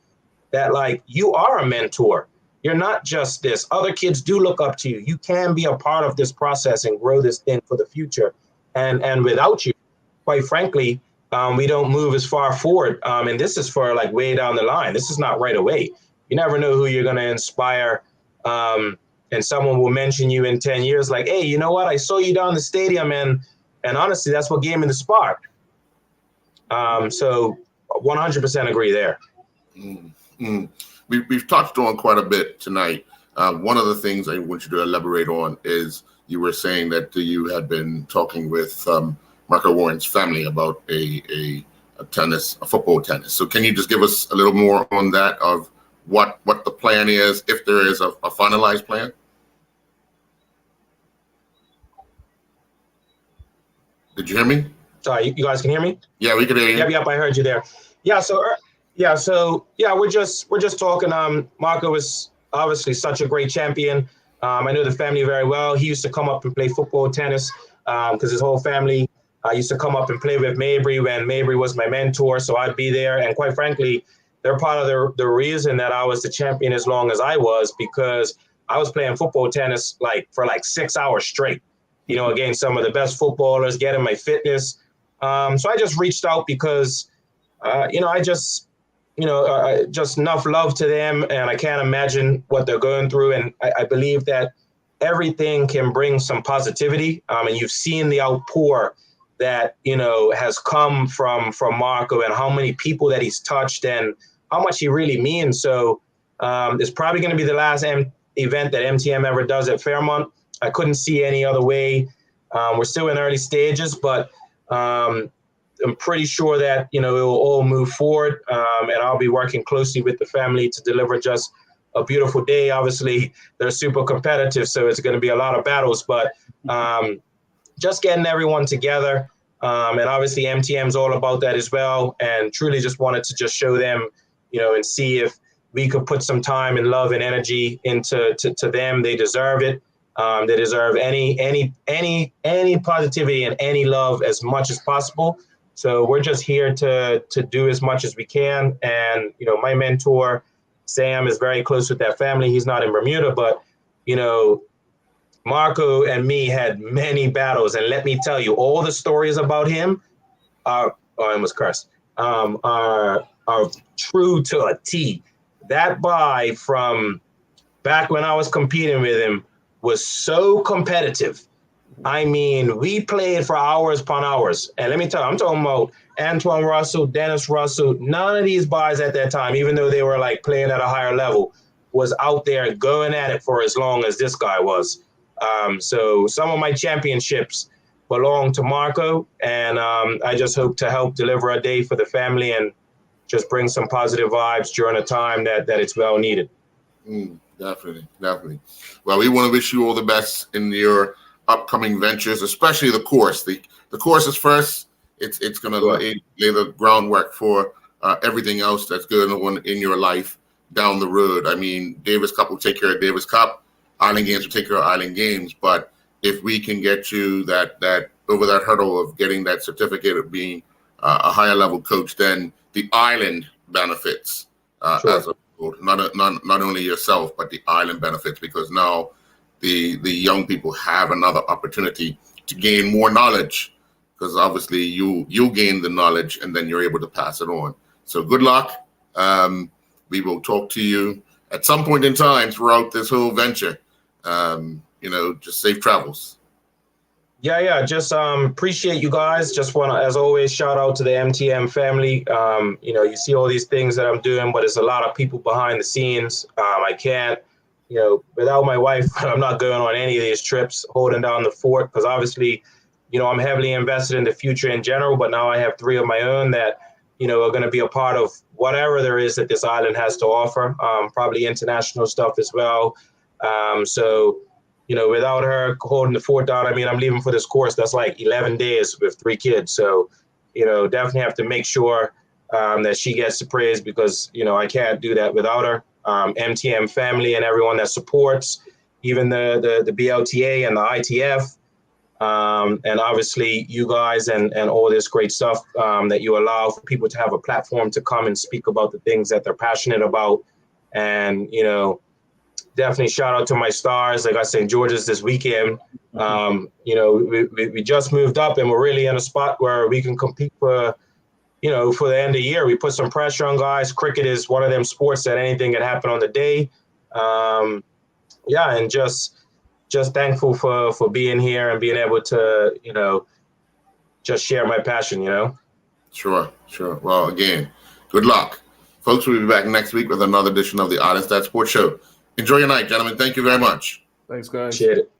that, like, you are a mentor. You're not just this. Other kids do look up to you. You can be a part of this process and grow this thing for the future. And without you, quite frankly, we don't move as far forward. And this is for like way down the line. This is not right away. You never know who you're going to inspire. And someone will mention you in 10 years, like, hey, you know what? I saw you down the stadium. And honestly, that's what gave me the spark. So 100% agree there. Mm-hmm. We've touched on quite a bit tonight. One of the things I want you to elaborate on is you were saying that you had been talking with Marco Warren's family about a football tennis. So can you just give us a little more on that of what the plan is, if there is a finalized plan? Did you hear me? Sorry, you guys can hear me? Yeah, we can hear you. Yep, I heard you there. We're just talking. Marco is obviously such a great champion. I know the family very well. He used to come up and play football, tennis, because his whole family used to come up and play with Mabry when Mabry was my mentor. So I'd be there. And quite frankly, they're part of the reason that I was the champion as long as I was, because I was playing football, tennis for 6 hours straight, you know, against some of the best footballers, getting my fitness. So I just reached out because, just enough love to them, and I can't imagine what they're going through. And I believe that everything can bring some positivity. And you've seen the outpour that, you know, has come from Marco and how many people that he's touched and how much he really means. So it's probably going to be the last event that MTM ever does at Fairmont. I couldn't see any other way. We're still in early stages, but I'm pretty sure that, you know, it will all move forward. And I'll be working closely with the family to deliver just a beautiful day. Obviously, they're super competitive, so it's going to be a lot of battles, but just getting everyone together. And obviously MTM's all about that as well. And truly just wanted to just show them, you know, and see if we could put some time and love and energy into to them. They deserve it. They deserve any positivity and any love as much as possible. So we're just here to do as much as we can. And, you know, my mentor, Sam, is very close with that family. He's not in Bermuda, but, you know, Marco and me had many battles. And let me tell you, all the stories about him are true to a T. That buy from back when I was competing with him was so competitive I mean, we played for hours upon hours. And let me tell you, I'm talking about Antoine Russell, Dennis Russell. None of these guys at that time, even though they were like playing at a higher level, was out there going at it for as long as this guy was. So some of my championships belong to Marco, and I just hope to help deliver a day for the family and just bring some positive vibes during a time that it's well needed. Definitely. Well, we want to wish you all the best in your upcoming ventures, especially the course. The course is first. It's going to lay the groundwork for everything else that's going on in your life down the road. I mean, Davis Cup will take care of Davis Cup. Island Games will take care of Island Games. But if we can get you that over that hurdle of getting that certificate of being a higher level coach, then the island benefits as a not only yourself but the island benefits, because now the young people have another opportunity to gain more knowledge, because obviously you gain the knowledge and then you're able to pass it on. So good luck. We will talk to you at some point in time throughout this whole venture. Just safe travels. Yeah. Just appreciate you guys. Just want to, as always, shout out to the MTM family. You see all these things that I'm doing, but there's a lot of people behind the scenes. I can't, without my wife, I'm not going on any of these trips, holding down the fort, because obviously, I'm heavily invested in the future in general, but now I have 3 of my own that, are going to be a part of whatever there is that this island has to offer, probably international stuff as well. Without her holding the fort down, I mean, I'm leaving for this course that's like 11 days with 3 kids. So, definitely have to make sure that she gets the praise, because, I can't do that without her. MTM family and everyone that supports, even the BLTA and the ITF, and obviously you guys and all this great stuff that you allow for people to have a platform to come and speak about the things that they're passionate about. And, definitely shout out to my stars. I got St. George's this weekend. We just moved up and we're really in a spot where we can compete for the end of the year. We put some pressure on guys. Cricket is one of them sports that anything can happen on the day. And just thankful for being here and being able to, just share my passion, Sure. Well, again, good luck. Folks, we'll be back next week with another edition of the Island Stats Sports Show. Enjoy your night, gentlemen. Thank you very much. Thanks, guys. Appreciate it.